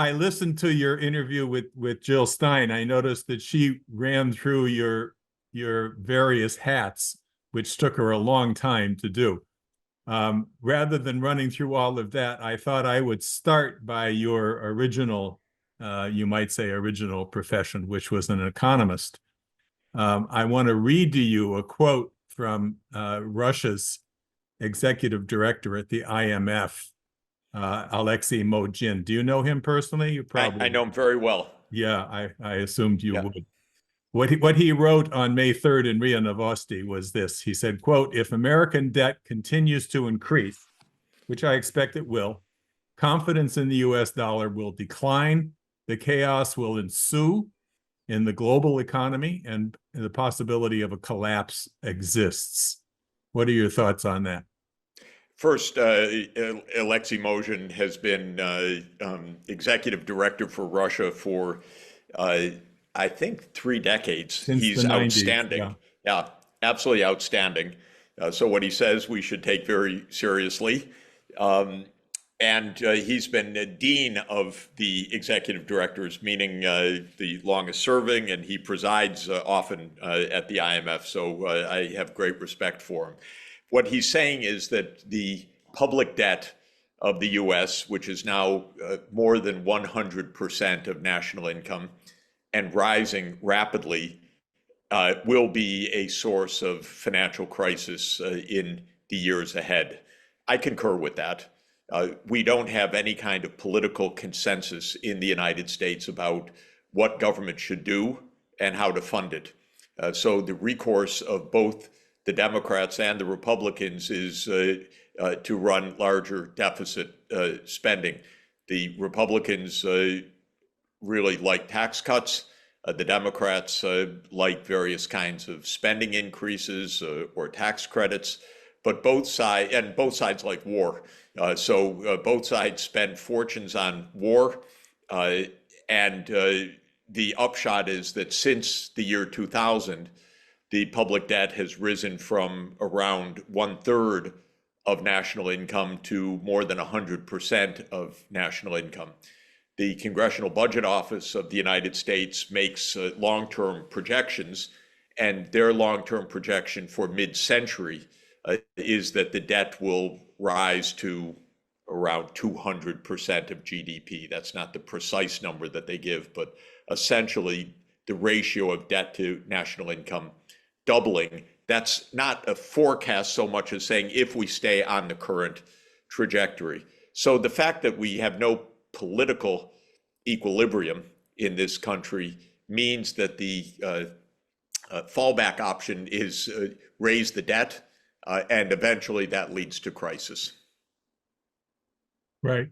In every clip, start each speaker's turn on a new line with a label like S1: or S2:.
S1: I listened to your interview with Jill Stein. I noticed that she ran through your various hats, which took her a long time to do. Rather than running through all of that, I thought I would start by your original, you might say original profession, which was an economist. I want to read to you a quote from Russia's executive director at the IMF, Alexei Mogin. Do you know him personally? You probably.
S2: I know him very well.
S1: Yeah, I assumed you would. What he wrote on May 3rd in RIA Novosti was this. He said, quote, "If American debt continues to increase, which I expect it will, confidence in the US dollar will decline, the chaos will ensue in the global economy, and the possibility of a collapse exists." What are your thoughts on that?
S2: First, Alexei Mogin has been executive director for Russia for, I think, 3 decades.
S1: Since
S2: He's
S1: the 90s,
S2: outstanding. Yeah, absolutely outstanding. So what he says we should take very seriously. And he's been the dean of the executive directors, meaning the longest serving, and he presides often at the IMF. So I have great respect for him. What he's saying is that the public debt of the US, which is now more than 100% of national income and rising rapidly, will be a source of financial crisis in the years ahead. I concur with that. We don't have any kind of political consensus in the United States about what government should do and how to fund it. So the recourse of both the Democrats and the Republicans is to run larger deficit spending. The Republicans really like tax cuts. The Democrats like various kinds of spending increases or tax credits, but both sides like war. So both sides spend fortunes on war, and the upshot is that since the year 2000, the public debt has risen from around 1/3 of national income to more than 100% of national income. The Congressional Budget Office of the United States makes long-term projections, and their long-term projection for mid-century is that the debt will rise to around 200% of GDP. That's not the precise number that they give, but essentially the ratio of debt to national income doubling. That's not a forecast so much as saying if we stay on the current trajectory. So the fact that we have no political equilibrium in this country means that the fallback option is raise the debt, and eventually that leads to crisis.
S1: Right.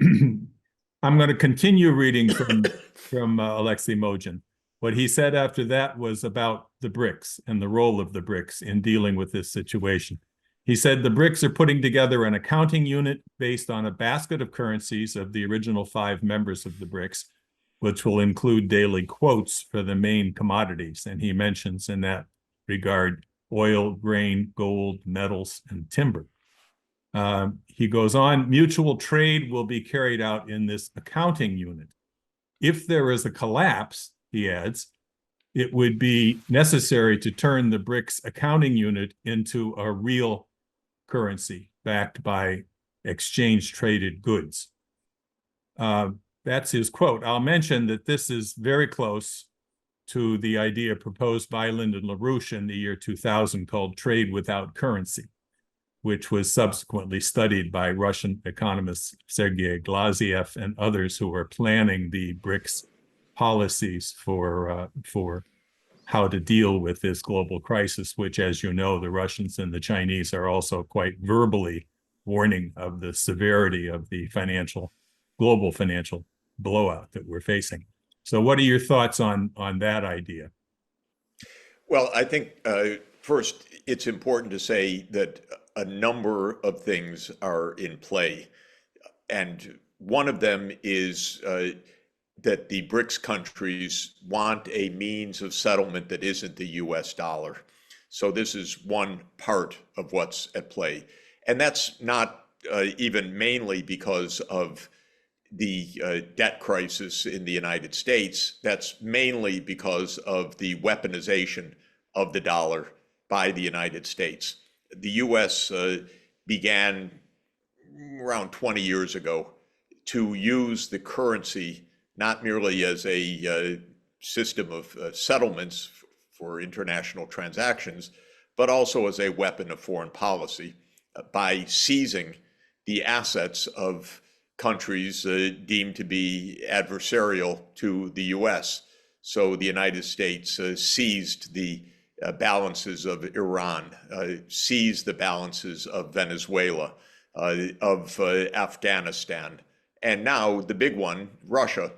S1: I'm going to continue reading from Alexei Mogin. What he said after that was about the BRICS and the role of the BRICS in dealing with this situation. He said the BRICS are putting together an accounting unit based on a basket of currencies of the original 5 members of the BRICS, which will include daily quotes for the main commodities. And he mentions in that regard oil, grain, gold, metals, and timber. He goes on, mutual trade will be carried out in this accounting unit. If there is a collapse, he adds, it would be necessary to turn the BRICS accounting unit into a real currency backed by exchange-traded goods. That's his quote. I'll mention that this is very close to the idea proposed by Lyndon LaRouche in the year 2000 called trade without currency, which was subsequently studied by Russian economists Sergei Glaziev and others who are planning the BRICS policies for how to deal with this global crisis, which, as you know, the Russians and the Chinese are also quite verbally warning of the severity of the global financial blowout that we're facing. So what are your thoughts on that idea?
S2: Well, I think first, it's important to say that a number of things are in play. And one of them is that the BRICS countries want a means of settlement that isn't the US dollar. So this is one part of what's at play. And that's not even mainly because of the debt crisis in the United States, that's mainly because of the weaponization of the dollar by the United States. The US began around 20 years ago to use the currency not merely as a system of settlements for international transactions, but also as a weapon of foreign policy by seizing the assets of countries deemed to be adversarial to the US. So the United States seized the balances of Iran, seized the balances of Venezuela, of Afghanistan, and now the big one, Russia,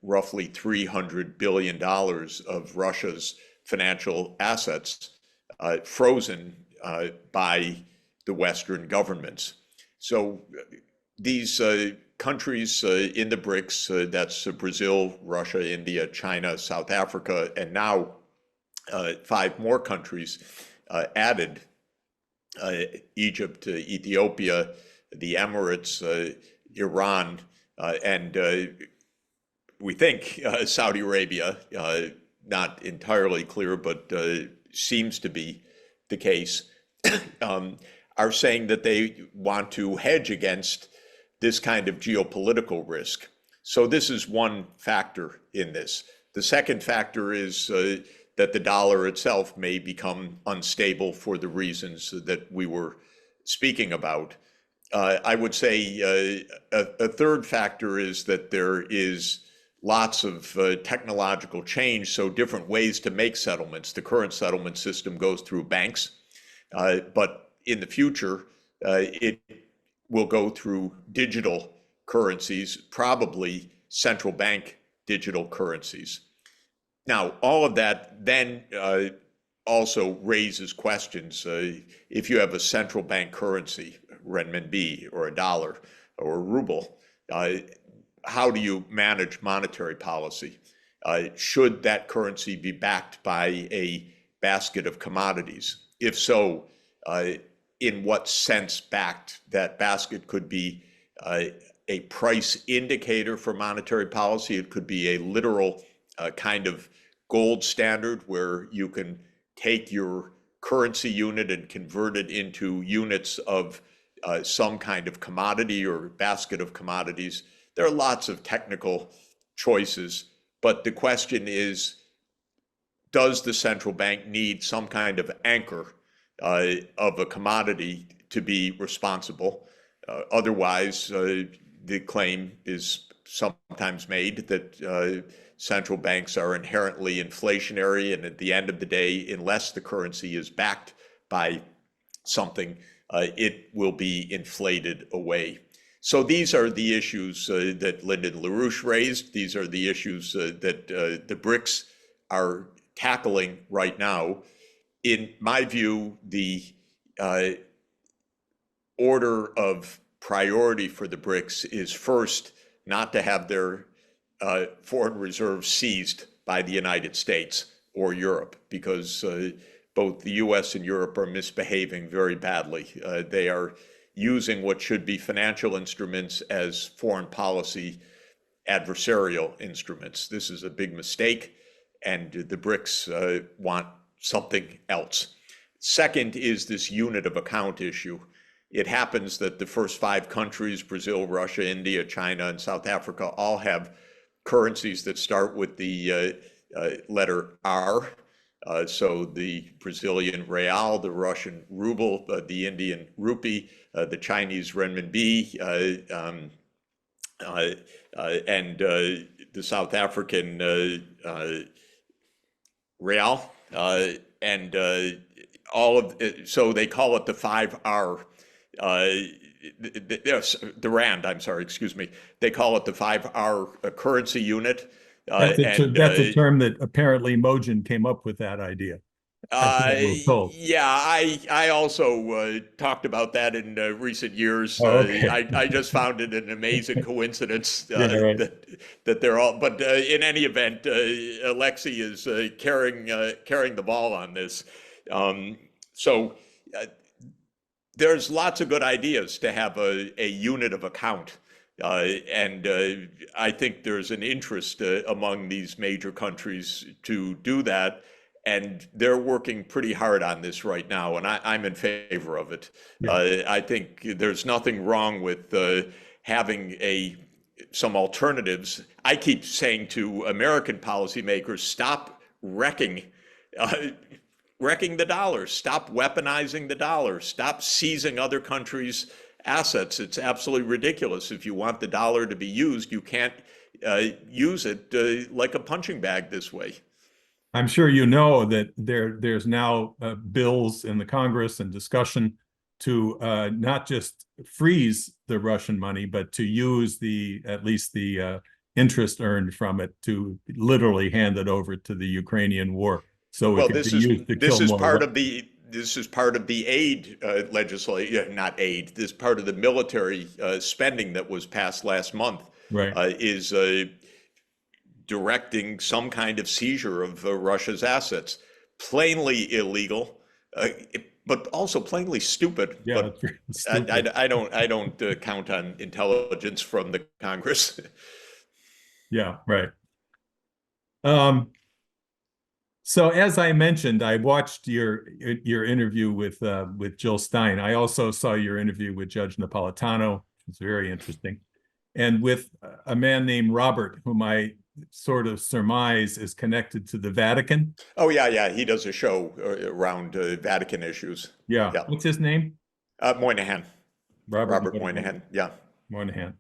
S2: roughly $300 billion of Russia's financial assets frozen by the Western governments. So these countries in the BRICS, that's Brazil, Russia, India, China, South Africa, and now 5 more countries added, Egypt, Ethiopia, the Emirates, Iran, and we think Saudi Arabia, not entirely clear, but seems to be the case, are saying that they want to hedge against this kind of geopolitical risk. So this is one factor in this. The second factor is that the dollar itself may become unstable for the reasons that we were speaking about. I would say a third factor is that there is lots of technological change, so different ways to make settlements. The current settlement system goes through banks, but in the future, it will go through digital currencies, probably central bank digital currencies. Now, all of that then also raises questions. If you have a central bank currency, renminbi or a dollar or a ruble, how do you manage monetary policy? Should that currency be backed by a basket of commodities? If so, in what sense backed? That basket could be a price indicator for monetary policy. It could be a literal kind of gold standard where you can take your currency unit and convert it into units of some kind of commodity or basket of commodities. There are lots of technical choices, but the question is, does the central bank need some kind of anchor of a commodity to be responsible? Otherwise, the claim is sometimes made that central banks are inherently inflationary, and at the end of the day, unless the currency is backed by something, it will be inflated away. So these are the issues that Lyndon LaRouche raised. These are the issues that the BRICS are tackling right now. In my view, the order of priority for the BRICS is first, not to have their foreign reserves seized by the United States or Europe, because both the US and Europe are misbehaving very badly. They are using what should be financial instruments as foreign policy adversarial instruments. This is a big mistake, and the BRICS want something else. Second is this unit of account issue. It happens that the first 5 countries, Brazil, Russia, India, China, and South Africa, all have currencies that start with the letter R. So the Brazilian real, the Russian ruble, the Indian rupee, the Chinese renminbi, and the South African real, and all of it, so they call it the 5R. The rand, I'm sorry, excuse me. They call it the 5R currency unit.
S1: That's a term that apparently Mogen came up with that idea.
S2: Yeah, I also talked about that in recent years.
S1: Oh, okay.
S2: I just found it an amazing coincidence
S1: right.
S2: that they're all. But in any event, Alexei is carrying the ball on this. So there's lots of good ideas to have a unit of account And I think there's an interest among these major countries to do that. And they're working pretty hard on this right now, and I'm in favor of it.
S1: Yeah.
S2: I think there's nothing wrong with having some alternatives. I keep saying to American policymakers, stop uh, wrecking the dollar, stop weaponizing the dollar, stop seizing other countries' assets. It's absolutely ridiculous. If you want the dollar to be used, you can't use it like a punching bag this way.
S1: I'm sure you know that there's now bills in the Congress and discussion to not just freeze the Russian money, but to use at least the interest earned from it to literally hand it over to the Ukrainian war, so it
S2: Well,
S1: could be used to kill more Russians.
S2: This is part of the aid legislation, not aid. This part of the military spending that was passed last month
S1: Right.
S2: Is directing some kind of seizure of Russia's assets. Plainly illegal, but also plainly stupid.
S1: Yeah,
S2: But
S1: it's stupid.
S2: I don't count on intelligence from the Congress.
S1: Yeah, right. So as I mentioned, I watched your interview with Jill Stein. I also saw your interview with Judge Napolitano. It's very interesting. And with a man named Robert, whom I sort of surmise is connected to the Vatican.
S2: Oh yeah, he does a show around Vatican issues.
S1: Yeah.
S2: Yeah,
S1: What's his name?
S2: Moynihan, Robert
S1: Moynihan.
S2: Moynihan. Yeah.
S1: Moynihan.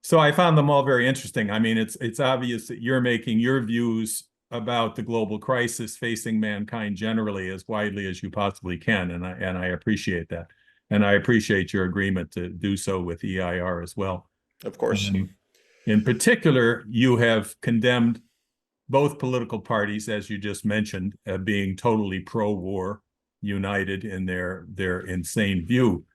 S1: So I found them all very interesting. I mean, it's obvious that you're making your views about the global crisis facing mankind generally as widely as you possibly can, and I appreciate that, and I appreciate your agreement to do so with EIR as well.
S2: Of course.
S1: In particular, you have condemned both political parties, as you just mentioned, being totally pro-war, united in their insane view.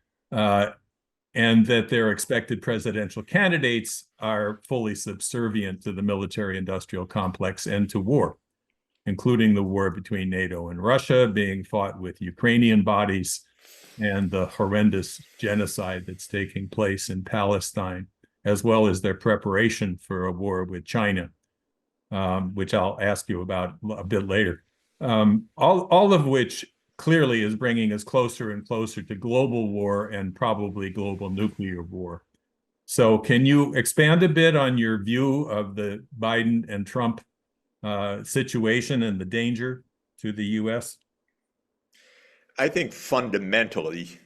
S1: And that their expected presidential candidates are fully subservient to the military-industrial complex and to war, including the war between NATO and Russia being fought with Ukrainian bodies and the horrendous genocide that's taking place in Palestine, as well as their preparation for a war with China, which I'll ask you about a bit later. All of which clearly is bringing us closer and closer to global war and probably global nuclear war. So can you expand a bit on your view of the Biden and Trump situation and the danger to the U.S.?
S2: I think fundamentally,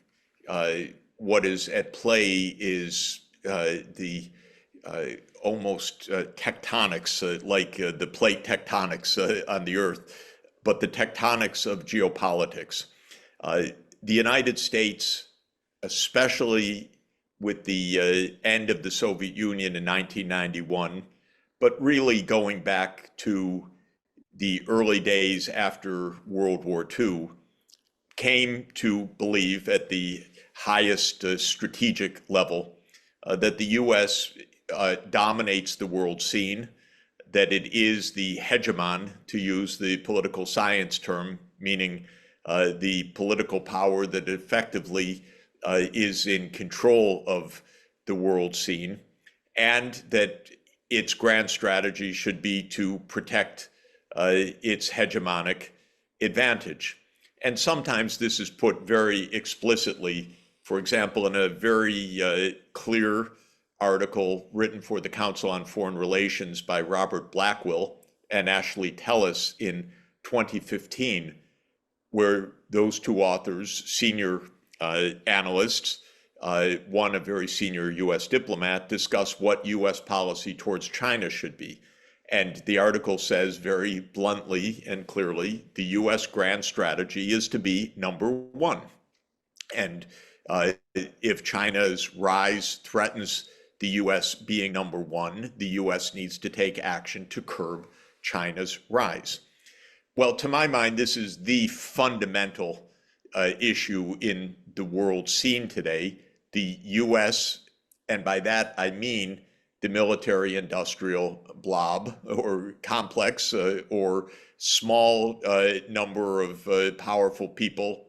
S2: what is at play is the almost tectonics, like the plate tectonics on the Earth, but the tectonics of geopolitics. The United States, especially with the end of the Soviet Union in 1991, but really going back to the early days after World War II, came to believe at the highest strategic level that the U.S. Dominates the world scene, that it is the hegemon, to use the political science term, meaning the political power that effectively is in control of the world scene, and that its grand strategy should be to protect its hegemonic advantage. And sometimes this is put very explicitly, for example, in a very clear article written for the Council on Foreign Relations by Robert Blackwell and Ashley Tellis in 2015, where those two authors, senior analysts, one a very senior US diplomat, discuss what US policy towards China should be. And the article says very bluntly and clearly, the US grand strategy is to be number one. And if China's rise threatens the US being number one, the US needs to take action to curb China's rise. Well, to my mind, this is the fundamental issue in the world scene today. The US, and by that I mean the military-industrial blob or complex or small number of powerful people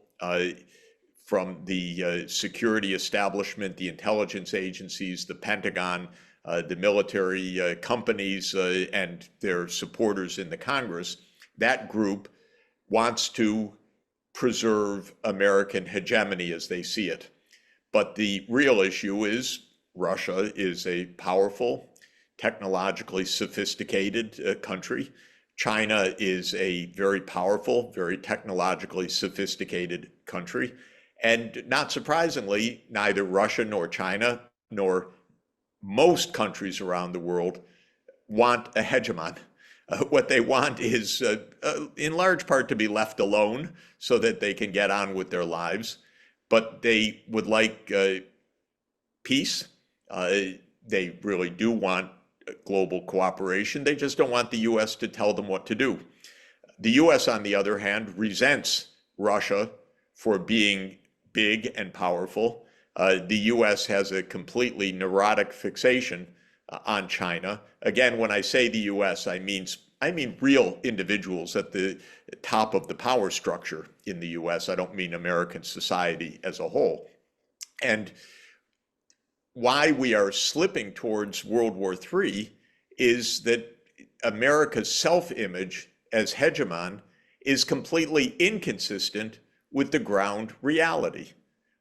S2: from the security establishment, the intelligence agencies, the Pentagon, the military companies, and their supporters in the Congress. That group wants to preserve American hegemony as they see it. But the real issue is Russia is a powerful, technologically sophisticated country. China is a very powerful, very technologically sophisticated country. And not surprisingly, neither Russia nor China nor most countries around the world want a hegemon. What they want is, in large part, to be left alone so that they can get on with their lives. But they would like peace. They really do want global cooperation. They just don't want the U.S. to tell them what to do. The U.S., on the other hand, resents Russia for being big and powerful. The U.S. has a completely neurotic fixation on China. Again, when I say the U.S., I mean real individuals at the top of the power structure in the U.S. I don't mean American society as a whole. And why we are slipping towards World War III is that America's self-image as hegemon is completely inconsistent with the ground reality,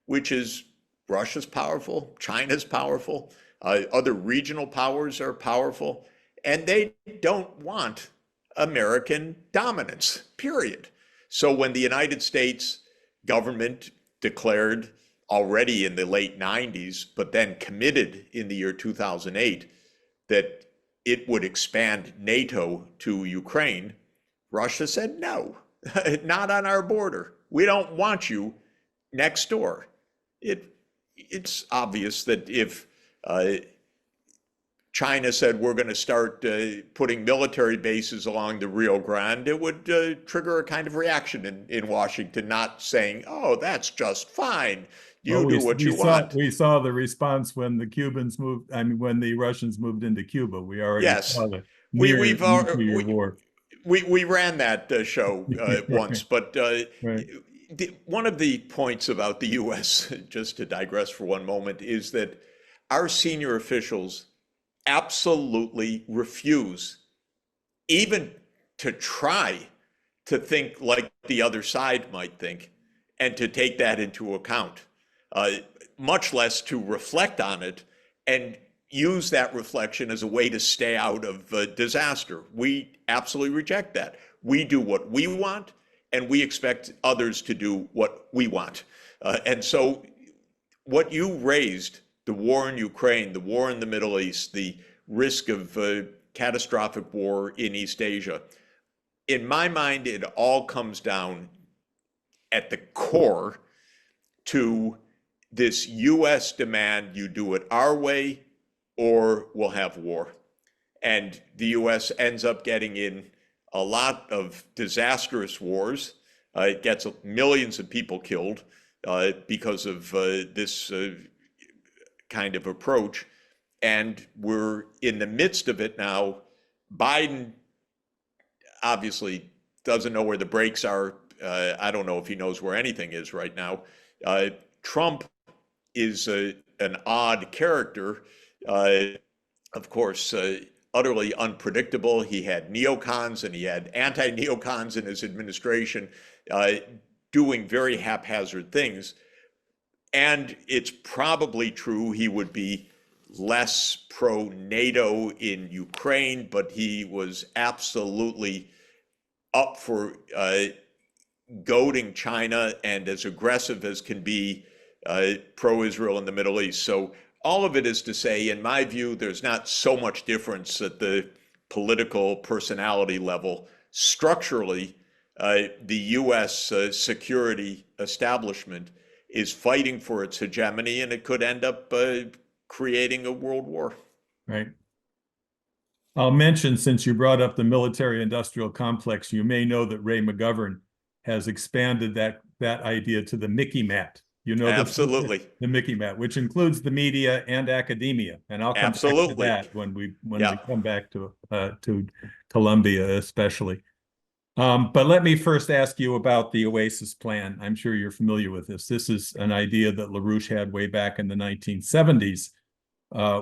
S2: which is Russia's powerful, China's powerful, other regional powers are powerful, and they don't want American dominance, period. So when the United States government declared already in the late 90s, but then committed in the year 2008 that it would expand NATO to Ukraine, Russia said, no, not on our border. We don't want you next door. It's obvious that if China said we're going to start putting military bases along the Rio Grande, it would trigger a kind of reaction in Washington, not saying, oh, that's just fine. You do what you want.
S1: We saw the response when the Cubans moved, when the Russians moved into Cuba. We already saw the nuclear war.
S2: We ran that show once, but
S1: right.
S2: One of the points about the U.S., just to digress for one moment, is that our senior officials absolutely refuse even to try to think like the other side might think and to take that into account, much less to reflect on it and use that reflection as a way to stay out of disaster. We absolutely reject that. We do what we want, and we expect others to do what we want. And so what you raised, the war in Ukraine, the war in the Middle East, the risk of catastrophic war in East Asia, in my mind, it all comes down at the core to this U.S. demand, you do it our way or we'll have war. And the U.S. ends up getting in a lot of disastrous wars. It gets millions of people killed because of this kind of approach. And we're in the midst of it now. Biden obviously doesn't know where the brakes are. I don't know if he knows where anything is right now. Trump is an odd character, of course, utterly unpredictable. He had neocons and he had anti-neocons in his administration doing very haphazard things. And it's probably true he would be less pro-NATO in Ukraine, but he was absolutely up for goading China and as aggressive as can be pro-Israel in the Middle East. So all of it is to say, in my view, there's not so much difference at the political personality level. Structurally, the U.S. Security establishment is fighting for its hegemony, and it could end up creating a world war.
S1: Right. I'll mention, since you brought up the military-industrial complex, you may know that Ray McGovern has expanded that idea to the Mickey Mat. You know,
S2: absolutely,
S1: the Mickey Mat, which includes the media and academia, and I'll come back to that when we come back to Columbia, especially. But let me first ask you about the Oasis plan. I'm sure you're familiar with this. This is an idea that LaRouche had way back in the 1970s,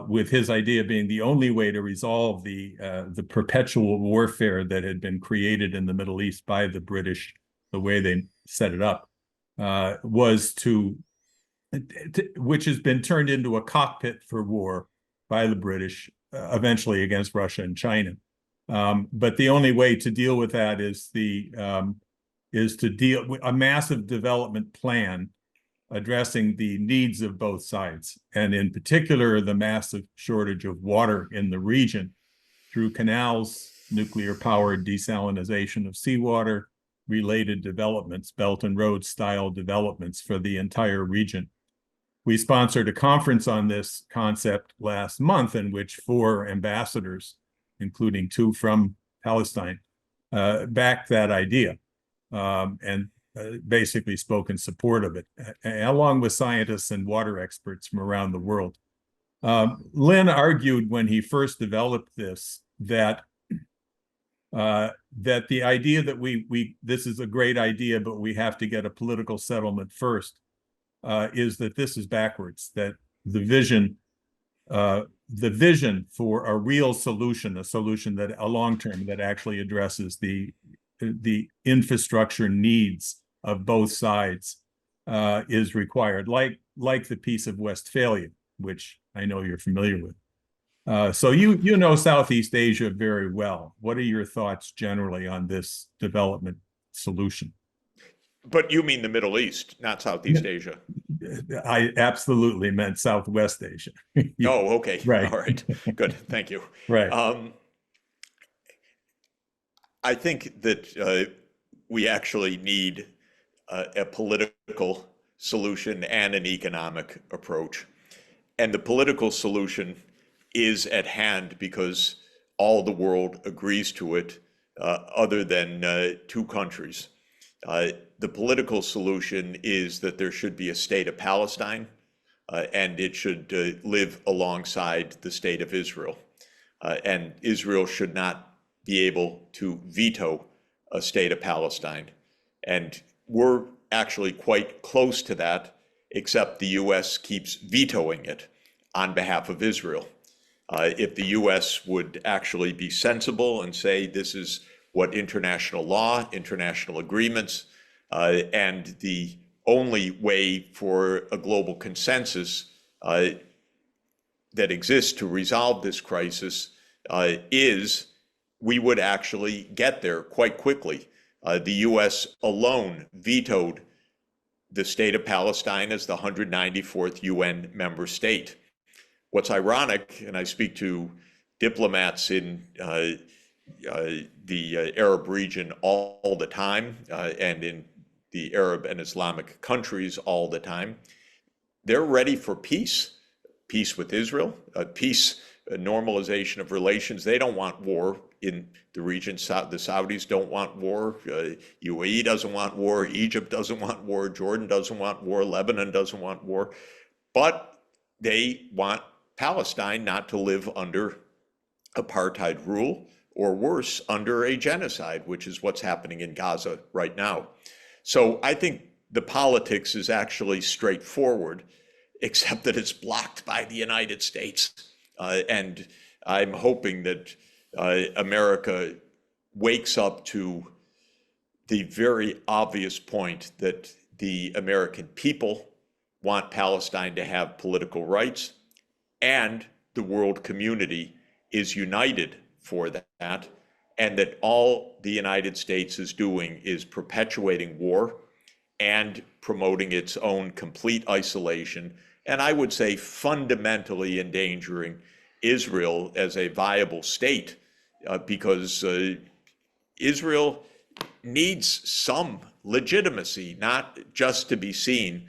S1: with his idea being the only way to resolve the perpetual warfare that had been created in the Middle East by the British, the way they set it up, was which has been turned into a cockpit for war by the British, eventually against Russia and China. But the only way to deal with that is to deal with a massive development plan addressing the needs of both sides, and in particular, the massive shortage of water in the region through canals, nuclear-powered desalination of seawater, related developments, Belt and Road style developments for the entire region. We sponsored a conference on this concept last month in which 4 ambassadors, including 2 from Palestine, backed that idea, and basically spoke in support of it, along with scientists and water experts from around the world. Lynn argued when he first developed this that the idea that this is a great idea, but we have to get a political settlement first, is that this is backwards, that the vision for a real solution, a solution that a long-term that actually addresses the infrastructure needs of both sides, is required, like the Peace of Westphalia, which I know you're familiar with. So you know Southeast Asia very well. What are your thoughts generally on this development solution?
S2: But you mean the Middle East, not Southeast Asia.
S1: I absolutely meant Southwest Asia.
S2: Oh, okay.
S1: Right.
S2: All right. Good. Thank you.
S1: Right.
S2: I think that we actually need a political solution and an economic approach. And the political solution is at hand because all the world agrees to it, other than 2 countries. The political solution is that there should be a state of Palestine, and it should live alongside the state of Israel. And Israel should not be able to veto a state of Palestine. And we're actually quite close to that, except the US keeps vetoing it on behalf of Israel. If the US would actually be sensible and say this is what international law, international agreements, and the only way for a global consensus that exists to resolve this crisis is, we would actually get there quite quickly. The US alone vetoed the state of Palestine as the 194th UN member state. What's ironic, and I speak to diplomats in the Arab region all the time, and in the Arab and Islamic countries all the time, they're ready for peace with Israel, peace, normalization of relations. They don't want war in the region. The Saudis don't want war. UAE doesn't want war. Egypt doesn't want war. Jordan doesn't want war. Lebanon doesn't want war. But they want Palestine not to live under apartheid rule, or worse, under a genocide, which is what's happening in Gaza right now. So I think the politics is actually straightforward, except that it's blocked by the United States. And I'm hoping that America wakes up to the very obvious point that the American people want Palestine to have political rights, and the world community is united for that, and that all the United States is doing is perpetuating war and promoting its own complete isolation, and I would say fundamentally endangering Israel as a viable state, because Israel needs some legitimacy, not just to be seen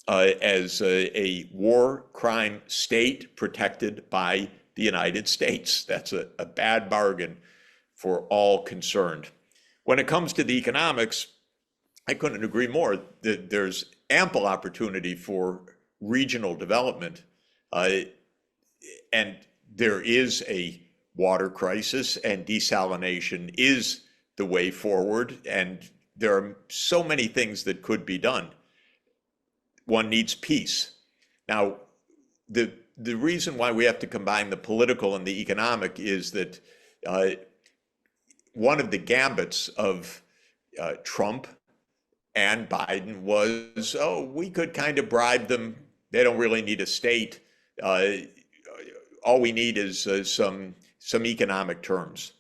S2: as a war crime state protected by the United States. That's a bad bargain for all concerned. When it comes to the economics, I couldn't agree more. There's ample opportunity for regional development, and there is a water crisis, and desalination is the way forward, and there are so many things that could be done. One needs peace. Now, the reason why we have to combine the political and the economic is that one of the gambits of Trump and Biden was, oh, we could kind of bribe them. They don't really need a state. All we need is some economic terms.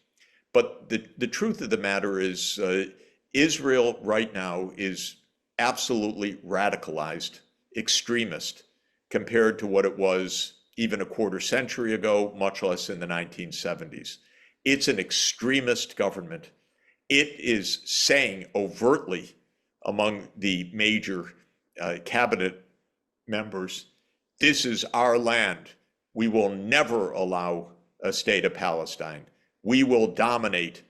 S2: But the truth of the matter is, Israel right now is absolutely radicalized, extremist, compared to what it was even a quarter century ago, much less in the 1970s. It's an extremist government. It is saying overtly among the major cabinet members, this is our land. We will never allow a state of Palestine. We will dominate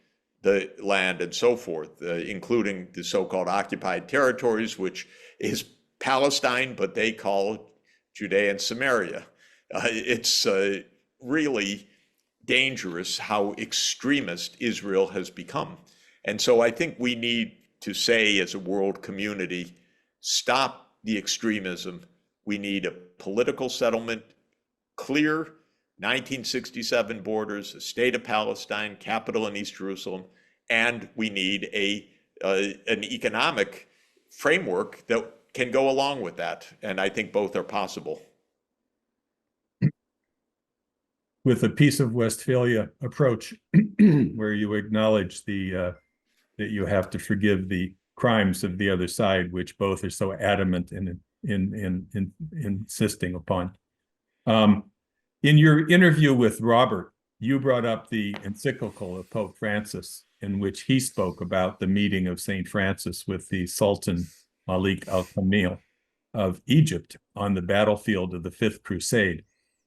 S2: the land and so forth, including the so-called occupied territories, which is Palestine, but they call Judea and Samaria. It's really dangerous how extremist Israel has become. And so I think we need to say as a world community, stop the extremism. We need a political settlement, clear 1967 borders, a state of Palestine, capital in East Jerusalem, and we need an economic framework that can go along with that. And I think both are possible.
S1: With the Peace of Westphalia approach, where you acknowledge that you have to forgive the crimes of the other side, which both are so adamant in insisting upon. In your interview with Robert, you brought up the encyclical of Pope Francis, in which he spoke about the meeting of St. Francis with the Sultan Malik al-Kamil of Egypt on the battlefield of the Fifth Crusade.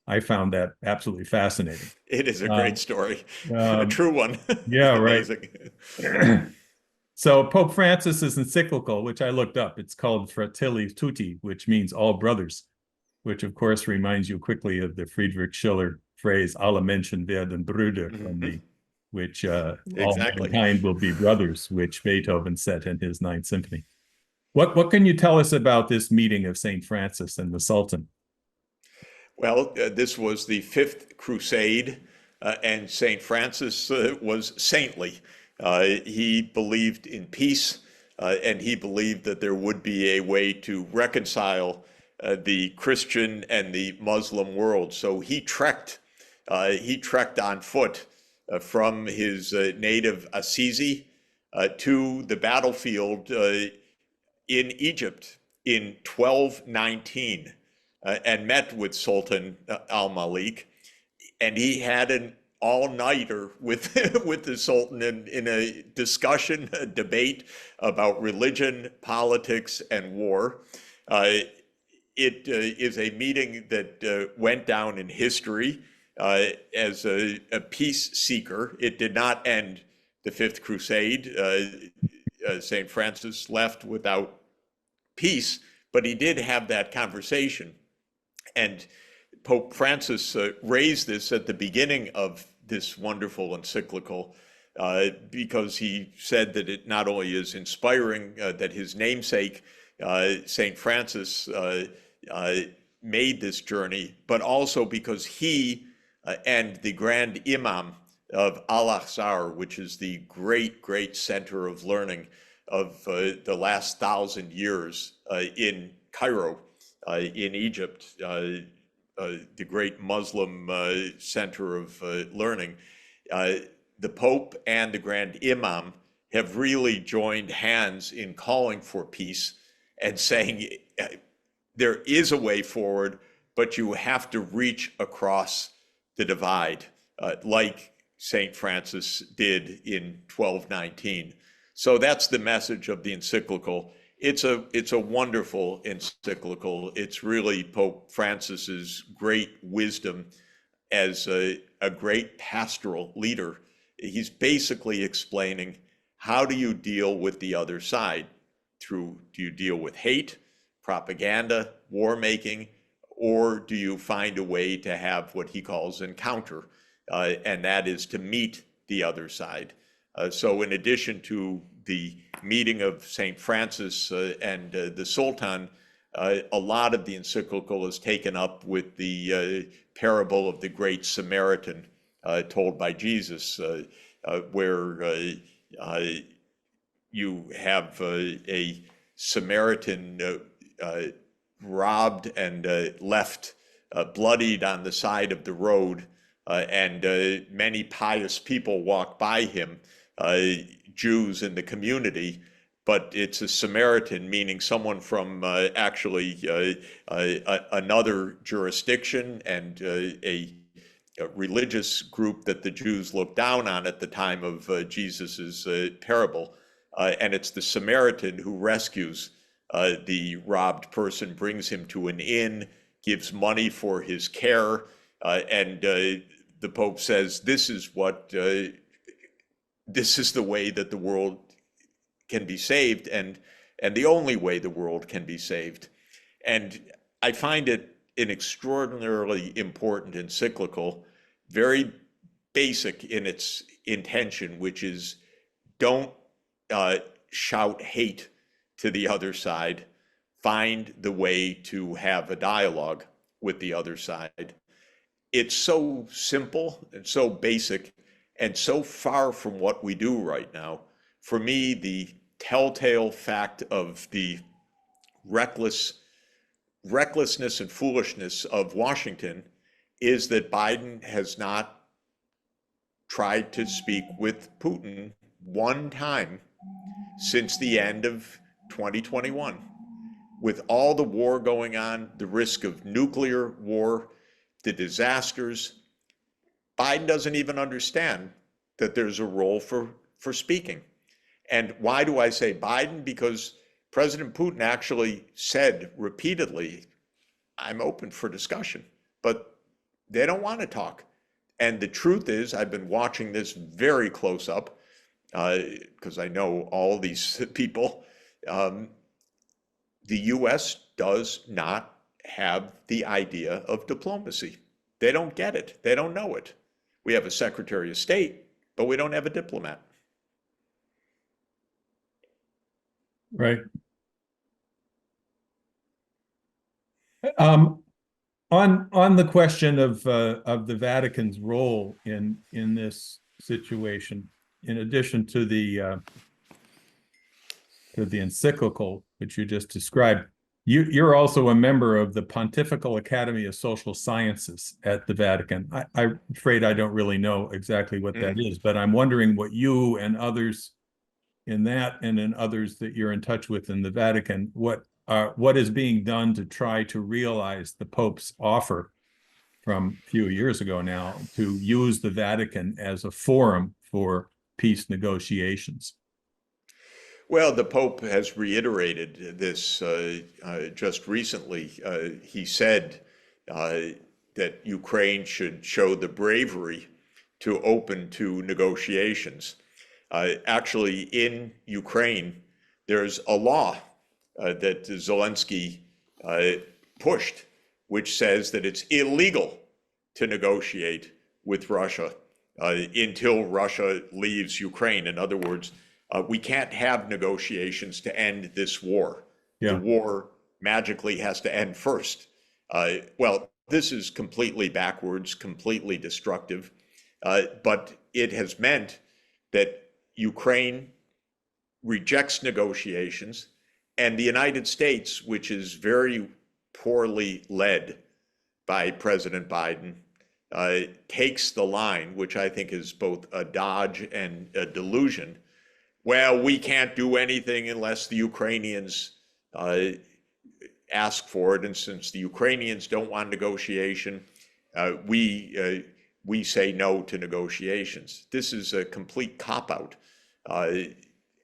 S1: I found that absolutely fascinating.
S2: It is a great story, a true one.
S1: Yeah, right. So Pope Francis's encyclical, which I looked up, it's called Fratelli Tutti, which means all brothers, which of course reminds you quickly of the Friedrich Schiller phrase, alle Menschen werden Brüder, which all mankind will be brothers, which Beethoven said in his Ninth Symphony. What can you tell us about this meeting of St. Francis and the Sultan?
S2: Well, this was the Fifth Crusade, and St. Francis was saintly. He believed in peace, and he believed that there would be a way to reconcile the Christian and the Muslim world. So he trekked on foot from his native Assisi to the battlefield in Egypt in 1219. And met with Sultan al-Malik, and he had an all-nighter with the Sultan in a discussion, a debate about religion, politics, and war. It is a meeting that went down in history as a peace seeker. It did not end the Fifth Crusade. St. Francis left without peace, but he did have that conversation. And Pope Francis raised this at the beginning of this wonderful encyclical because he said that it not only is inspiring that his namesake, St. Francis, made this journey, but also because he and the Grand Imam of Al-Azhar, which is the great center of learning of the last 1,000 years in Cairo, in Egypt, the great Muslim center of learning, the Pope and the Grand Imam have really joined hands in calling for peace and saying there is a way forward, but you have to reach across the divide, like St. Francis did in 1219. So that's the message of the encyclical. It's a wonderful encyclical. It's really Pope Francis's great wisdom as a great pastoral leader. He's basically explaining, how do you deal with the other side? Do you deal with hate, propaganda, war making, or do you find a way to have what he calls encounter? And that is to meet the other side. So in addition to the meeting of St. Francis and the Sultan, a lot of the encyclical is taken up with the parable of the Great Samaritan told by Jesus, where you have a Samaritan robbed and left bloodied on the side of the road, and many pious people walk by him, Jews in the community, but it's a Samaritan, meaning someone from actually another jurisdiction and a religious group that the Jews looked down on at the time of Jesus's parable. And it's the Samaritan who rescues the robbed person, brings him to an inn, gives money for his care, and the Pope says, this is the way that the world can be saved, and the only way the world can be saved. And I find it an extraordinarily important encyclical, very basic in its intention, which is don't shout hate to the other side. Find the way to have a dialogue with the other side. It's so simple and so basic and so far from what we do right now. For me, the telltale fact of the recklessness and foolishness of Washington is that Biden has not tried to speak with Putin one time since the end of 2021. With all the war going on, the risk of nuclear war, the disasters, Biden doesn't even understand that there's a role for speaking. And why do I say Biden? Because President Putin actually said repeatedly, I'm open for discussion, but they don't want to talk. And the truth is, I've been watching this very close up because I know all these people. The US does not have the idea of diplomacy. They don't get it. They don't know it. We have a Secretary of State, but we don't have a diplomat.
S1: Right. On the question of the Vatican's role in this situation, in addition to the encyclical which you just described, you're also a member of the Pontifical Academy of Social Sciences at the Vatican. I'm afraid I don't really know exactly what that is, but I'm wondering what you and others in that and in others that you're in touch with in the Vatican, what is being done to try to realize the Pope's offer from a few years ago now to use the Vatican as a forum for peace negotiations.
S2: Well, the Pope has reiterated this just recently. He said that Ukraine should show the bravery to open to negotiations. Actually, in Ukraine, there's a law that Zelensky pushed, which says that it's illegal to negotiate with Russia until Russia leaves Ukraine. In other words, we can't have negotiations to end this war. Yeah. The war magically has to end first. Well, this is completely backwards, completely destructive, but it has meant that Ukraine rejects negotiations, and the United States, which is very poorly led by President Biden, takes the line, which I think is both a dodge and a delusion. Well, we can't do anything unless the Ukrainians ask for it, and since the Ukrainians don't want negotiation, we say no to negotiations. This is a complete cop-out.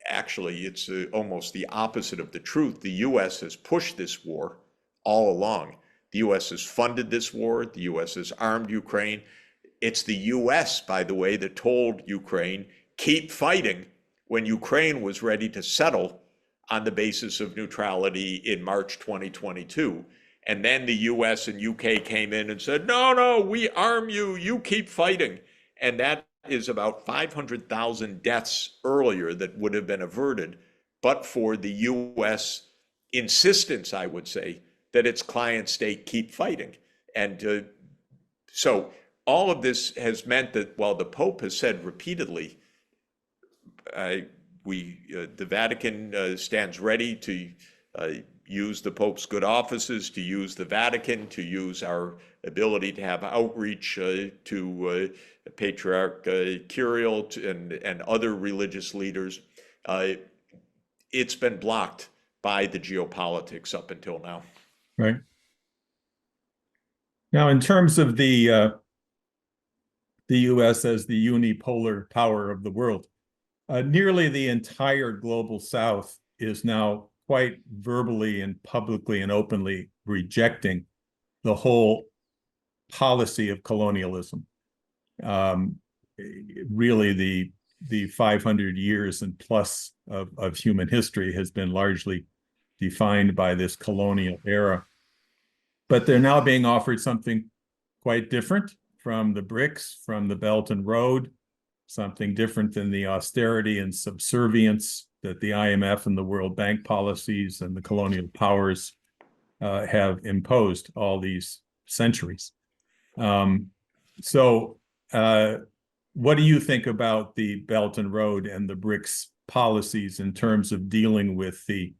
S2: Actually, it's almost the opposite of the truth. The U.S. has pushed this war all along. The U.S. has funded this war. The U.S. has armed Ukraine. It's the U.S., by the way, that told Ukraine, keep fighting, when Ukraine was ready to settle on the basis of neutrality in March 2022. And then the US and UK came in and said, no, we arm you, you keep fighting. And that is about 500,000 deaths earlier that would have been averted, but for the U.S. insistence, I would say, that its client state keep fighting. And so all of this has meant that while the Pope has said repeatedly, the Vatican stands ready to use the Pope's good offices, to use the Vatican, to use our ability to have outreach to Patriarch Kirill and other religious leaders. It's been blocked by the geopolitics up until now.
S1: Right. Now, in terms of the U.S. as the unipolar power of the world, nearly the entire global South is now quite verbally and publicly and openly rejecting the whole policy of colonialism. Really, the 500 years and plus of human history has been largely defined by this colonial era. But they're now being offered something quite different from the BRICS, from the Belt and Road, something different than the austerity and subservience that the IMF and the World Bank policies and the colonial powers have imposed all these centuries. So what do you think about the Belt and Road and the BRICS policies in terms of dealing with the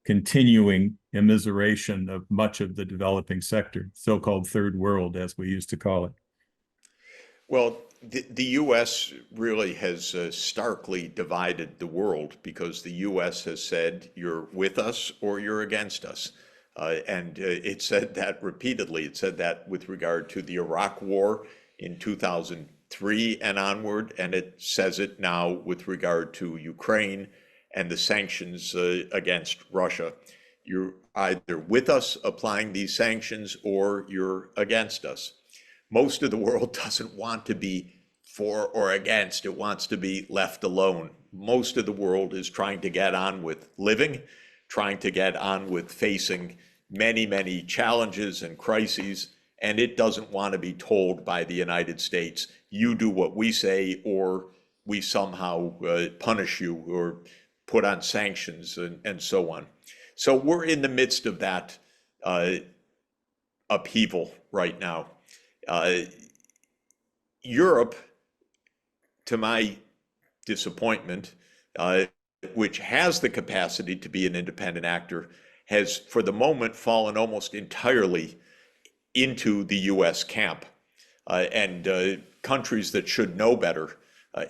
S1: continuing immiseration of much of the developing sector, so-called third world, as we used to call it?
S2: Well, the U.S. really has starkly divided the world, because the U.S. has said, you're with us or you're against us. And it said that repeatedly. It said that with regard to the Iraq War in 2003 and onward, and it says it now with regard to Ukraine and the sanctions against Russia. You're either with us applying these sanctions or you're against us. Most of the world doesn't want to be for or against. It wants to be left alone. Most of the world is trying to get on with living, trying to get on with facing many, many challenges and crises, and it doesn't want to be told by the United States, you do what we say, or we somehow punish you or put on sanctions and so on. So we're in the midst of that upheaval right now. Europe, to my disappointment, which has the capacity to be an independent actor, has for the moment fallen almost entirely into the US camp. And countries that should know better,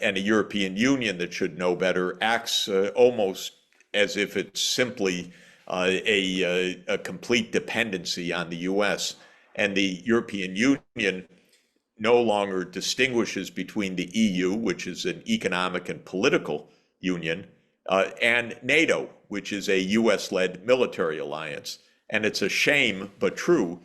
S2: and a European Union that should know better, acts almost as if it's simply a complete dependency on the US. And the European Union no longer distinguishes between the EU, which is an economic and political union, and NATO, which is a US-led military alliance. And it's a shame, but true,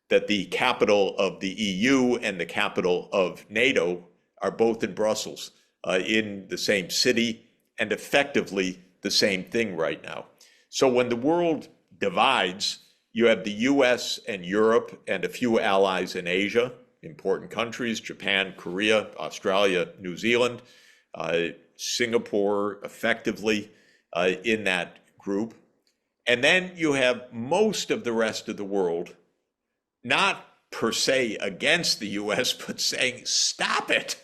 S2: that the capital of the EU and the capital of NATO are both in Brussels, in the same city, and effectively the same thing right now. So when the world divides, you have the US and Europe and a few allies in Asia, important countries, Japan, Korea, Australia, New Zealand, Singapore effectively in that group. And then you have most of the rest of the world, not per se against the US, but saying, stop it.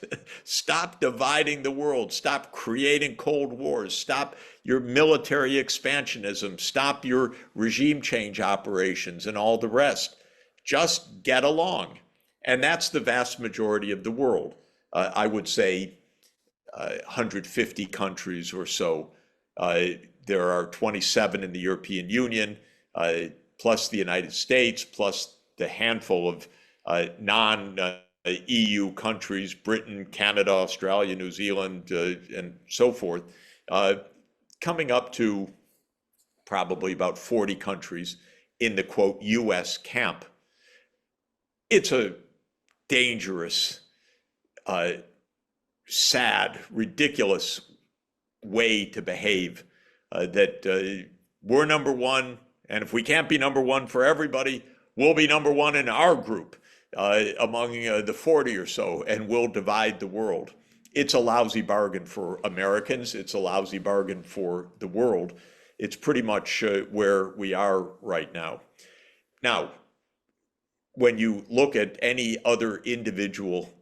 S2: Stop dividing the world. Stop creating Cold Wars. Stop your military expansionism. Stop your regime change operations and all the rest. Just get along. And that's the vast majority of the world. I would say 150 countries or so. There are 27 in the European Union, plus the United States, plus the handful of non-EU countries, Britain, Canada, Australia, New Zealand, and so forth, coming up to probably about 40 countries in the, quote, US camp. It's a dangerous, sad, ridiculous way to behave, that we're number one, and if we can't be number one for everybody, we'll be number one in our group. among the 40 or so and will divide the world. It's a lousy bargain for Americans. It's a lousy bargain for the world. It's pretty much where we are right now. Now, when you look at any other individual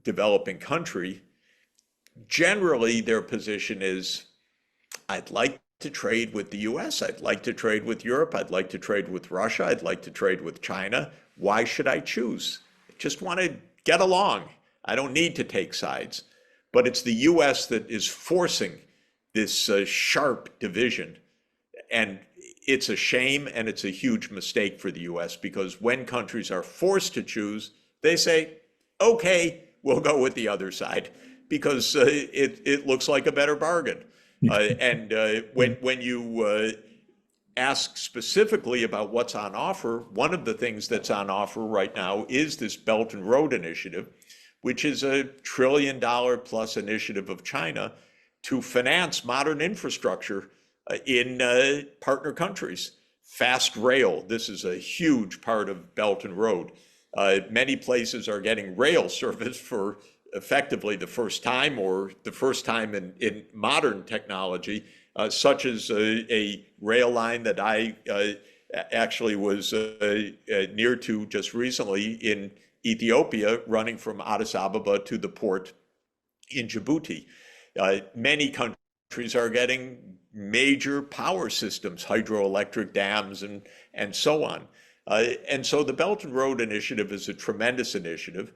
S2: developing country, generally their position is, I'd like to trade with the US, I'd like to trade with Europe, I'd like to trade with Russia, I'd like to trade with China. Why should I choose? I just want to get along. I don't need to take sides. But it's the US that is forcing this sharp division. And it's a shame and it's a huge mistake for the US, because when countries are forced to choose, they say, okay, we'll go with the other side because it looks like a better bargain. When you ask specifically about what's on offer, one of the things that's on offer right now is this Belt and Road Initiative, which is a $1 trillion plus initiative of China to finance modern infrastructure in partner countries. Fast rail, this is a huge part of Belt and Road. Many places are getting rail service for effectively the first time, or the first time in modern technology, such as a rail line that I actually was near to just recently in Ethiopia, running from Addis Ababa to the port in Djibouti. Many countries are getting major power systems, hydroelectric dams, and so on. And so the Belt and Road Initiative is a tremendous initiative.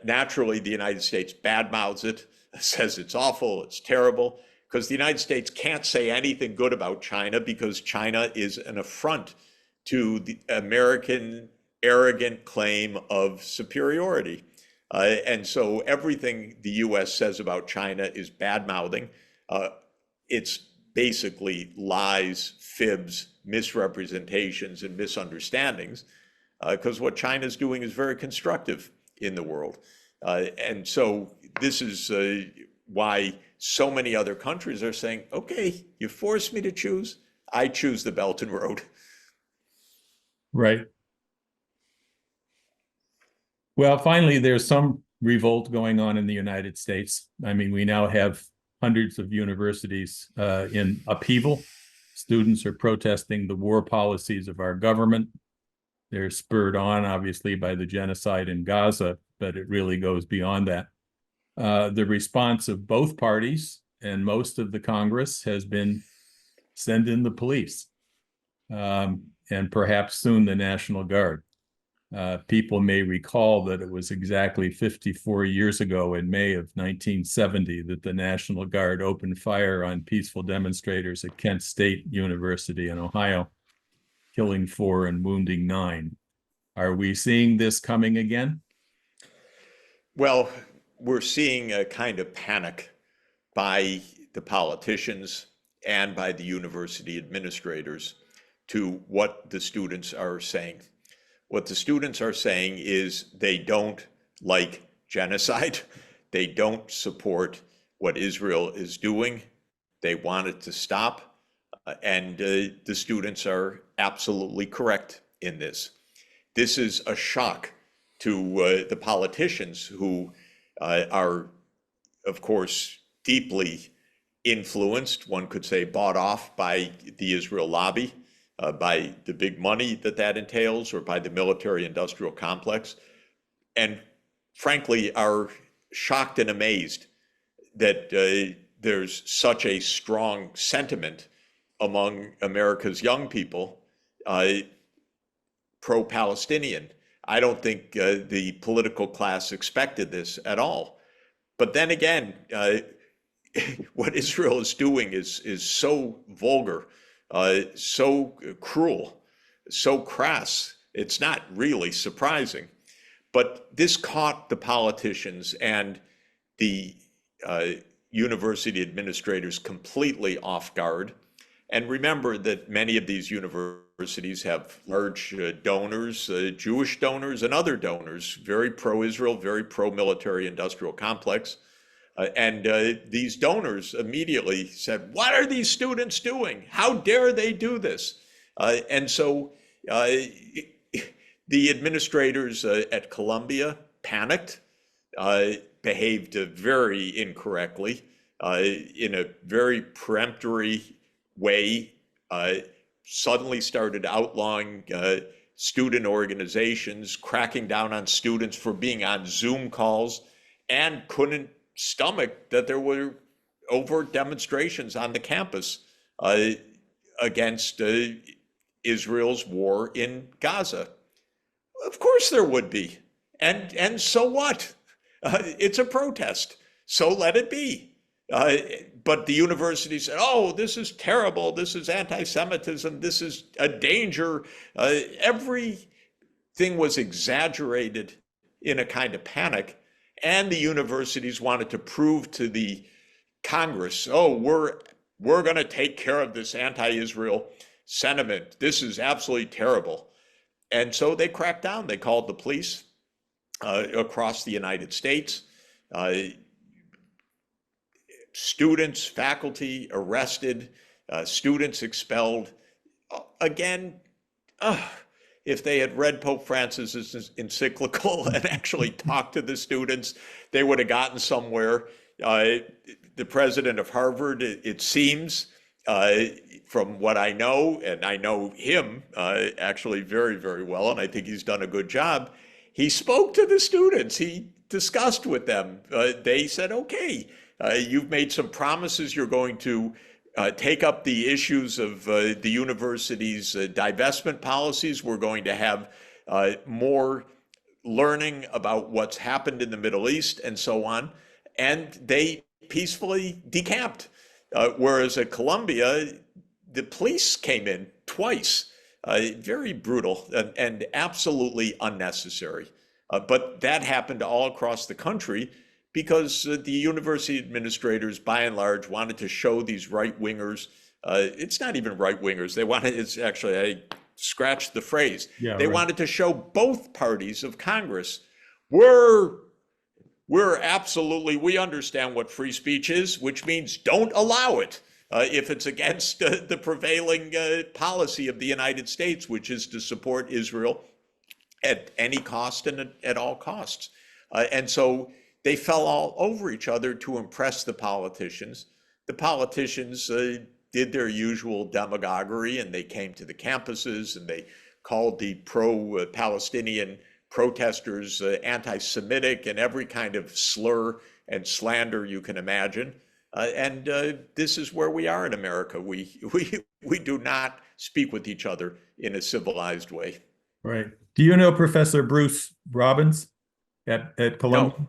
S2: Naturally, the United States badmouths it, says it's awful, it's terrible, because the United States can't say anything good about China because China is an affront to the American arrogant claim of superiority. And so everything the US says about China is bad-mouthing. It's basically lies, fibs, misrepresentations, and misunderstandings, because what China's doing is very constructive in the world. And so this is why so many other countries are saying, okay, you force me to choose, I choose the Belt and Road.
S1: Right. Well, finally, there's some revolt going on in the United States. I mean, we now have hundreds of universities in upheaval. Students are protesting the war policies of our government. They're spurred on, obviously, by the genocide in Gaza, but it really goes beyond that. The response of both parties and most of the Congress has been send in the police, and perhaps soon the National Guard. People may recall that it was exactly 54 years ago in May of 1970 that the National Guard opened fire on peaceful demonstrators at Kent State University in Ohio, killing 4 and wounding 9. Are we seeing this coming again?
S2: Well, we're seeing a kind of panic by the politicians and by the university administrators to what the students are saying. What the students are saying is they don't like genocide. They don't support what Israel is doing. They want it to stop. And the students are absolutely correct in this. This is a shock to the politicians who are, of course, deeply influenced, one could say bought off by the Israel lobby, by the big money that entails, or by the military-industrial complex, and frankly are shocked and amazed that there's such a strong sentiment among America's young people pro-Palestinian. I don't think the political class expected this at all. But then again, what Israel is doing is so vulgar, so cruel, so crass. It's not really surprising. But this caught the politicians and the university administrators completely off guard. And remember that many of these universities have large donors, Jewish donors and other donors, very pro-Israel, very pro-military industrial complex. And these donors immediately said, what are these students doing? How dare they do this? And so The administrators at Columbia panicked, behaved very incorrectly, in a very peremptory way, suddenly started outlawing student organizations, cracking down on students for being on Zoom calls, and couldn't stomach that there were overt demonstrations on the campus against Israel's war in Gaza. Of course there would be. And so what? It's a protest. So let it be. But the university said, oh, this is terrible. This is anti-Semitism. This is a danger. Everything was exaggerated in a kind of panic. And the universities wanted to prove to the Congress, oh, we're going to take care of this anti-Israel sentiment. This is absolutely terrible. And so they cracked down. They called the police across the United States. Students, faculty arrested, students expelled. Again, if they had read Pope Francis's encyclical and actually talked to the students, they would have gotten somewhere. The president of Harvard, it seems, from what I know, and I know him actually very, very well, and I think he's done a good job, he spoke to the students. He discussed with them. They said, okay, you've made some promises. You're going to take up the issues of the university's divestment policies. We're going to have more learning about what's happened in the Middle East and so on. And they peacefully decamped. Whereas at Columbia, the police came in twice. Very brutal and absolutely unnecessary. But that happened all across the country because the university administrators, by and large, wanted to show these right-wingers. It's not even right-wingers. They wanted, it's actually, I scratched the phrase.
S1: Yeah,
S2: they
S1: right.
S2: wanted to show both parties of Congress, we're absolutely, we understand what free speech is, which means don't allow it if it's against the prevailing policy of the United States, which is to support Israel at any cost and at all costs. And so they fell all over each other to impress the politicians. The politicians did their usual demagoguery, and they came to the campuses and they called the pro-Palestinian protesters anti-Semitic and every kind of slur and slander you can imagine. And this is where we are in America. We do not speak with each other in a civilized way.
S1: Right. Do you know Professor Bruce Robbins at Columbia?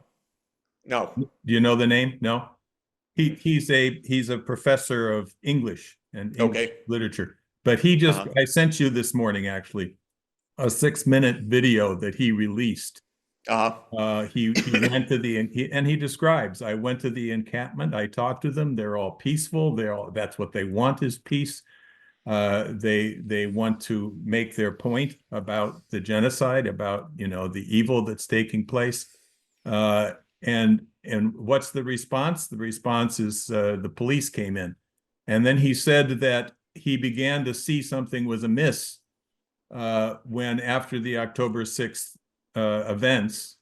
S2: No.
S1: Do you know the name? No. He's a professor of English and English literature. But he just I sent you this morning actually a 6-minute video that he released. He went to and he describes, I went to the encampment, I talked to them, they're all peaceful, that's what they want is peace. They want to make their point about the genocide, about the evil that's taking place. And what's the response? The response is the police came in. And then he said that he began to see something was amiss when after the October 6th events,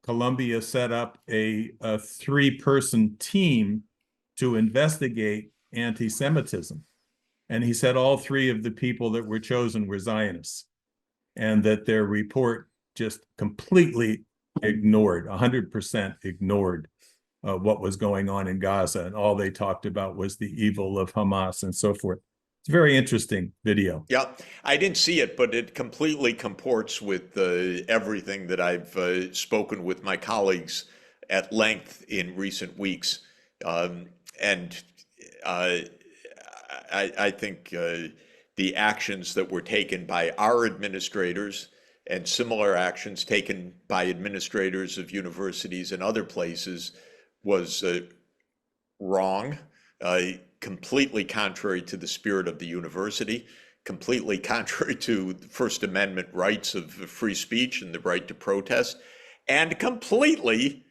S1: Columbia set up a 3-person team to investigate anti-Semitism. And he said all 3 of the people that were chosen were Zionists, and that their report just completely ignored, 100% ignored what was going on in Gaza. And all they talked about was the evil of Hamas and so forth. It's a very interesting video.
S2: Yeah, I didn't see it, but it completely comports with everything that I've spoken with my colleagues at length in recent weeks. And I think the actions that were taken by our administrators and similar actions taken by administrators of universities and other places was wrong, completely contrary to the spirit of the university, completely contrary to the First Amendment rights of free speech and the right to protest, and completely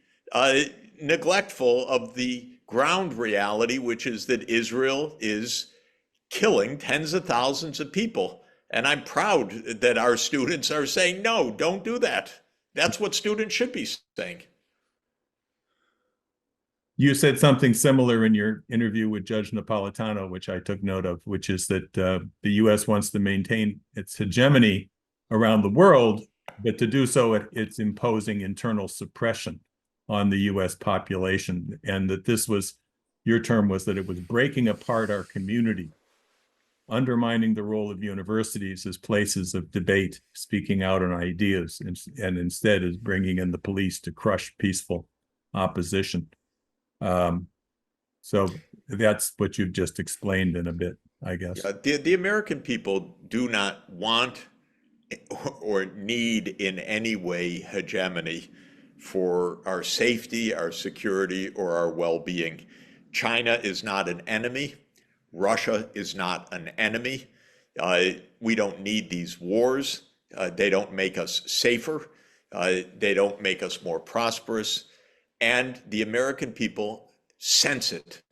S2: neglectful of the ground reality, which is that Israel is killing tens of thousands of people And I'm proud that our students are saying, no, don't do that. That's what students should be saying.
S1: You said something similar in your interview with Judge Napolitano, which I took note of, which is that the U.S. wants to maintain its hegemony around the world, but to do so, it's imposing internal suppression on the U.S. population, and that this was, your term was that it was breaking apart our community, undermining the role of universities as places of debate, speaking out on ideas, and instead is bringing in the police to crush peaceful opposition. So that's what you've just explained in a bit, I guess.
S2: The American people do not want or need in any way hegemony for our safety, our security, or our well-being. China is not an enemy. Russia is not an enemy. We don't need these wars. They don't make us safer. They don't make us more prosperous. And the American people sense it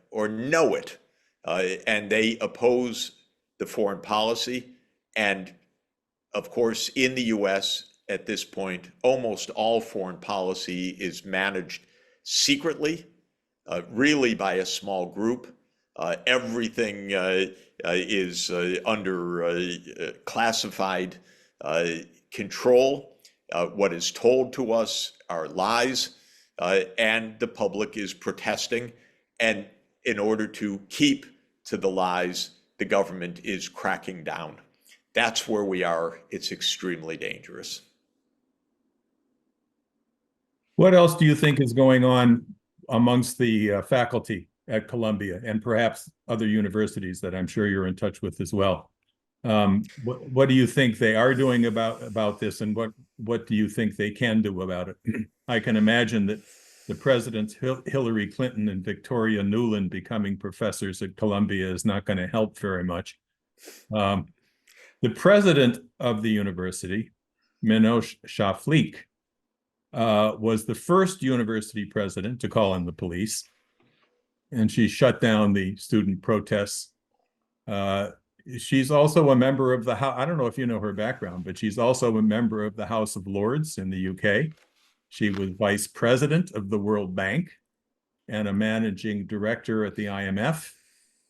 S2: or know it, and they oppose the foreign policy. And of course, in the US at this point, almost all foreign policy is managed secretly, really by a small group. Everything is under classified control. What is told to us are lies, and the public is protesting. And in order to keep to the lies, the government is cracking down. That's where we are. It's extremely dangerous.
S1: What else do you think is going on amongst the faculty at Columbia and perhaps other universities that I'm sure you're in touch with as well? What do you think they are doing about this, and what do you think they can do about it? I can imagine that the presidents Hillary Clinton and Victoria Nuland becoming professors at Columbia is not going to help very much. The president of the university, Minosh Shaflik, was the first university president to call in the police, and she shut down the student protests. She's also a member of the House. I don't know if you know her background, but she's also a member of the House of Lords in the UK. She was vice president of the World Bank and a managing director at the IMF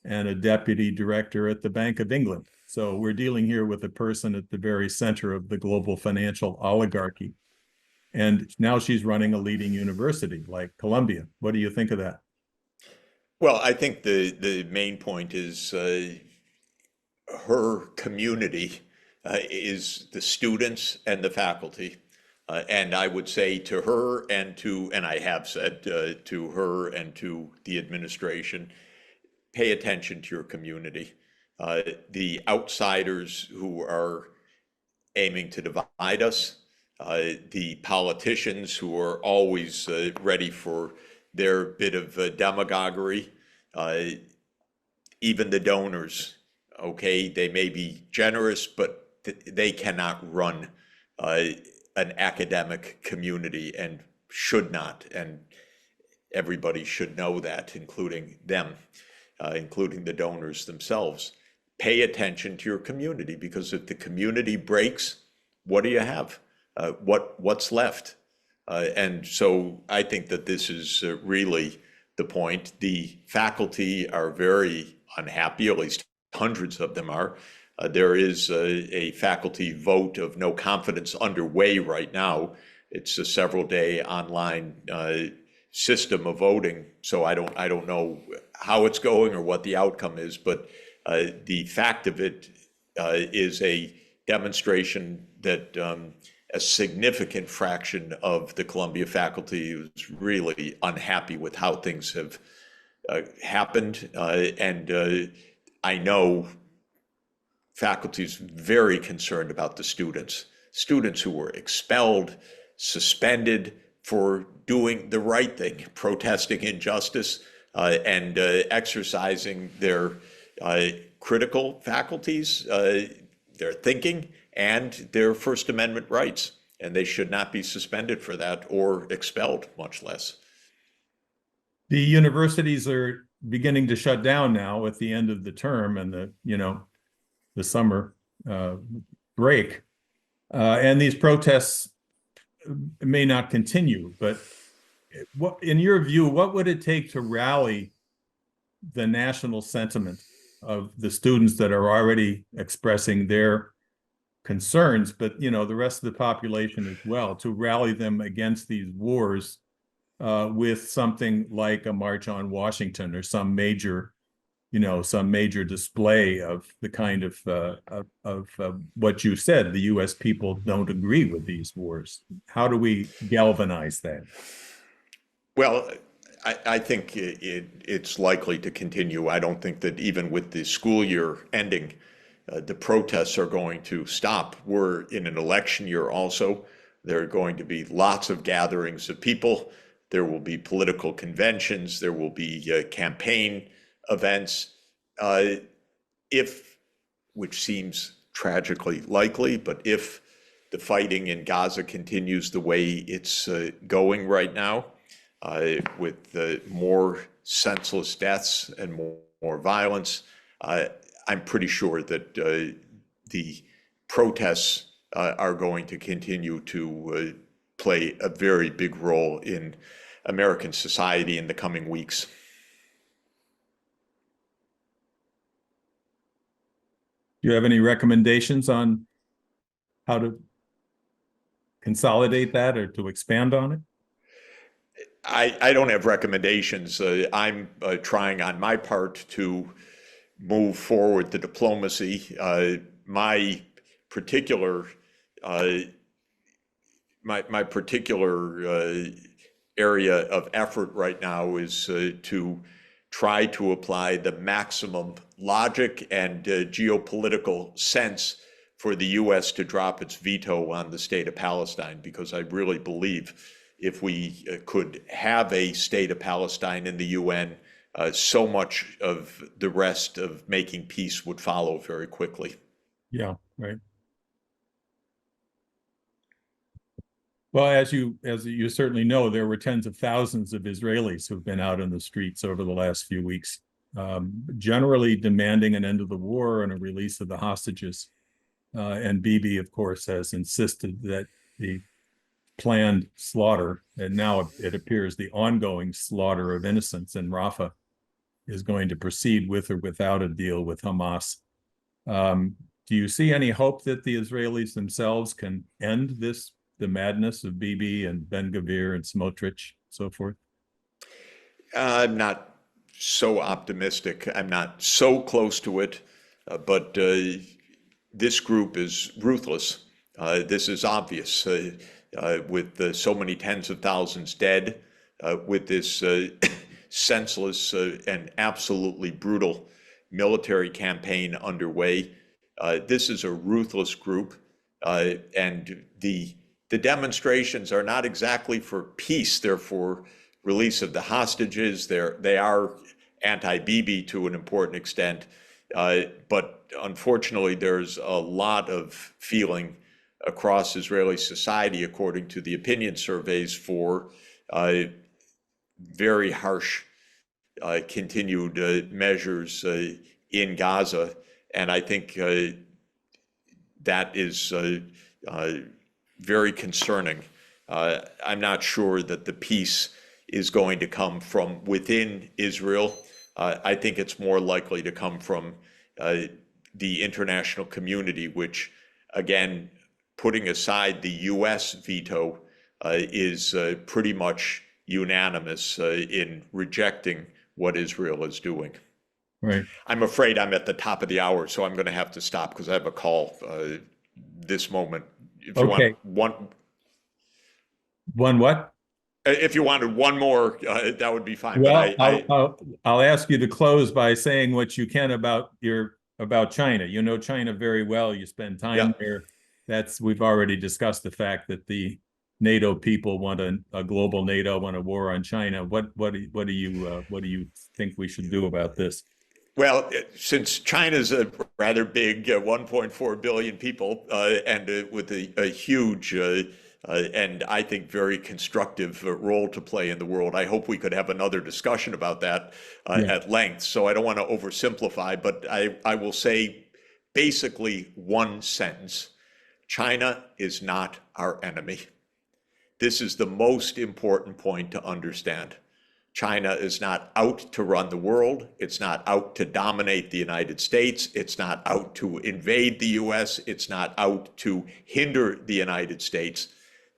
S1: and a deputy director at the Bank of England. So we're dealing here with a person at the very center of the global financial oligarchy. And now she's running a leading university like Columbia. What do you think of that?
S2: Well, I think the main point is her community is the students and the faculty. And I would say to her and I have said to her and to the administration, pay attention to your community. The outsiders who are aiming to divide us, the politicians who are always ready for their bit of demagoguery, even the donors, okay, they may be generous, but they cannot run an academic community and should not, and everybody should know that, including them, including the donors themselves. Pay attention to your community, because if the community breaks, what do you have? What's left? And so I think that this is really the point. The faculty are very unhappy, at least hundreds of them are. There is a faculty vote of no confidence underway right now. It's a several-day online system of voting, so I don't know how it's going or what the outcome is, but the fact of it is a demonstration that a significant fraction of the Columbia faculty is really unhappy with how things have happened, and I know faculty is very concerned about the students who were expelled, suspended for doing the right thing, protesting injustice, and exercising their critical faculties, their thinking, and their First Amendment rights. And they should not be suspended for that or expelled, much less.
S1: The universities are beginning to shut down now at the end of the term, and the summer break. And these protests may not continue, but what, in your view, what would it take to rally the national sentiment of the students that are already expressing their concerns, but the rest of the population as well, to rally them against these wars with something like a March on Washington or some major display of the kind of what you said, the U.S. people don't agree with these wars. How do we galvanize that?
S2: Well, I think it's likely to continue. I don't think that even with the school year ending, the protests are going to stop. We're in an election year also. There are going to be lots of gatherings of people. There will be political conventions. There will be campaign events. Which seems tragically likely, but if the fighting in Gaza continues the way it's going right now, with more senseless deaths and more violence, I'm pretty sure that the protests are going to continue to play a very big role in American society in the coming weeks.
S1: Do you have any recommendations on how to consolidate that or to expand on it?
S2: I don't have recommendations. I'm trying on my part to move forward the diplomacy. My particular area of effort right now is to try to apply the maximum logic and geopolitical sense for the U.S. to drop its veto on the state of Palestine, because I really believe if we could have a state of Palestine in the UN, so much of the rest of making peace would follow very quickly.
S1: Yeah, right. Well, as you certainly know, there were tens of thousands of Israelis who've been out in the streets over the last few weeks, generally demanding an end of the war and a release of the hostages. And Bibi, of course, has insisted that the planned slaughter, and now it appears the ongoing slaughter of innocents in Rafah, is going to proceed with or without a deal with Hamas. Do you see any hope that the Israelis themselves can end the madness of Bibi and Ben-Gvir and Smotrich, so forth?
S2: I'm not so optimistic. I'm not so close to it, but this group is ruthless. This is obvious. With so many tens of thousands dead, with this senseless and absolutely brutal military campaign underway. This is a ruthless group, and the demonstrations are not exactly for peace. They're for release of the hostages. They are anti-Bibi to an important extent, but unfortunately, there's a lot of feeling across Israeli society, according to the opinion surveys, for very harsh continued measures in Gaza. And I think that is very concerning. I'm not sure that the peace is going to come from within Israel. I think it's more likely to come from the international community, which, again, putting aside the U.S. veto, is pretty much unanimous in rejecting what Israel is doing.
S1: Right.
S2: I'm afraid I'm at the top of the hour, so I'm going to have to stop because I have a call this moment. If you want
S1: one what?
S2: If you wanted one more, that would be fine.
S1: Well,
S2: but
S1: I'll ask you to close by saying what you can about China. You know China very well. You spend time there. We've already discussed the fact that the NATO people want a global NATO, want a war on China. What do you think we should do about this?
S2: Well, since China's a rather big 1.4 billion people and with a huge and I think very constructive role to play in the world, I hope we could have another discussion about that at length. So I don't want to oversimplify, but I will say basically one sentence: China is not our enemy. This is the most important point to understand. China is not out to run the world. It's not out to dominate the United States. It's not out to invade the US. It's not out to hinder the United States.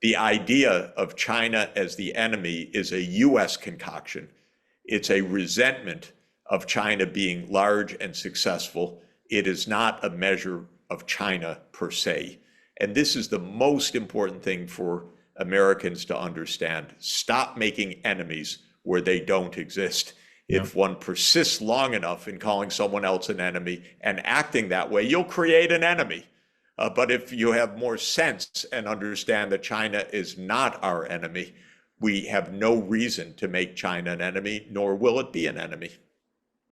S2: The idea of China as the enemy is a US concoction. It's a resentment of China being large and successful. It is not a measure of China per se. And this is the most important thing for Americans to understand. Stop making enemies where they don't exist. If one persists long enough in calling someone else an enemy and acting that way, you'll create an enemy. But if you have more sense and understand that China is not our enemy, we have no reason to make China an enemy, nor will it be an enemy.